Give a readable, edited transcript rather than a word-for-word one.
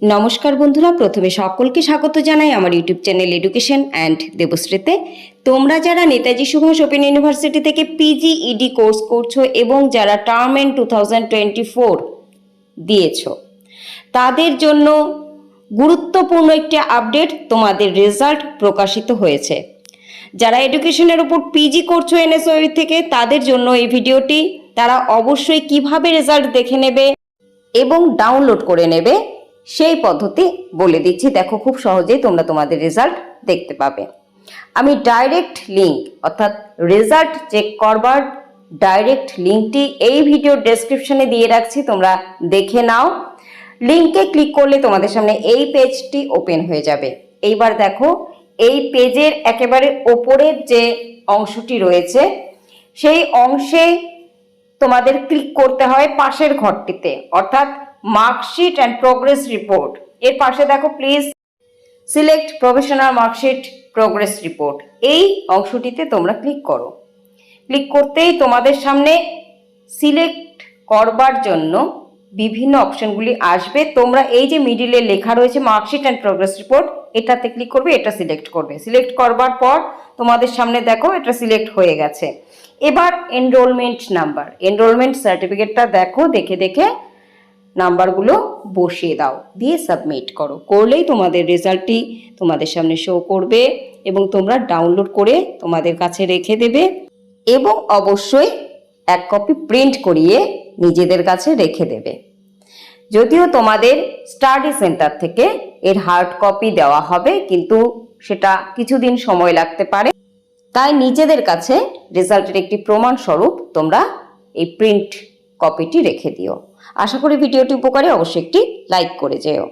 নমস্কার বন্ধুরা, প্রথমে সকলকে স্বাগত জানাই আমার ইউটিউব চ্যানেল এডুকেশন অ্যান্ড দেবশ্রীতে। তোমরা যারা নেতাজি সুভাষ ওপেন ইউনিভার্সিটি থেকে পিজিইডি কোর্স করছো এবং যারা টার্ম এন্ড 2024 দিয়েছো, তাদের জন্য গুরুত্বপূর্ণ একটি আপডেট, তোমাদের রেজাল্ট প্রকাশিত হয়েছে। যারা এডুকেশনের উপর পিজি করছো এনএসওই থেকে, তাদের জন্য এই ভিডিওটি। তারা অবশ্যই কিভাবে রেজাল্ট দেখে নেবে এবং ডাউনলোড করে নেবে সেই পদ্ধতি বলে দিচ্ছি। দেখো, খুব সহজেই তোমরা তোমাদের রেজাল্ট দেখতে পাবে। আমি ডাইরেক্ট লিঙ্ক অর্থাৎ রেজাল্ট চেক করবার ডাইরেক্ট লিঙ্কটি এই ভিডিওর ডেসক্রিপশনে দিয়ে রাখছি, তোমরা দেখে নাও। লিঙ্কে ক্লিক করলে তোমাদের সামনে এই পেজটি ওপেন হয়ে যাবে। এইবার দেখো, এই পেজের একেবারে ওপরের যে অংশটি রয়েছে সেই অংশে তোমাদের ক্লিক করতে হয় পাশের ঘরটিতে, অর্থাৎ মার্কশিট অ্যান্ড প্রোগ্রেস রিপোর্ট। এর পাশে দেখো, please select professional marksheet progress report. এই অংশটিতে তোমরা ক্লিক করো। ক্লিক করতেই তোমাদের সামনে সিলেক্ট করবার জন্য বিভিন্ন অপশনগুলি আসবে। তোমরা এই যে মিডিলে লেখা রয়েছে মার্কশিট অ্যান্ড প্রোগ্রেস রিপোর্ট, এটাতে ক্লিক করবে, এটা সিলেক্ট করবে। সিলেক্ট করবার পর তোমাদের সামনে দেখো এটা সিলেক্ট হয়ে গেছে। এবার এনরোলমেন্ট নাম্বার, এনরোলমেন্ট সার্টিফিকেটটা দেখো, দেখে দেখে নাম্বারগুলো বসিয়ে দাও, দিয়ে সাবমিট করো। করলেই তোমাদের রেজাল্টটি তোমাদের সামনে শো করবে এবং তোমরা ডাউনলোড করে তোমাদের কাছে রেখে দেবে এবং অবশ্যই এক কপি প্রিন্ট করিয়ে নিজেদের কাছে রেখে দেবে। যদিও তোমাদের স্টাডি সেন্টার থেকে এর হার্ড কপি দেওয়া হবে, কিন্তু সেটা কিছুদিন সময় লাগতে পারে। তাই নিজেদের কাছে রেজাল্টের একটি প্রমাণ স্বরূপ তোমরা এই প্রিন্ট কপিটি রেখে দিও। আশা করি ভিডিওটি উপকারী, অবশ্যই একটি লাইক করে যেও।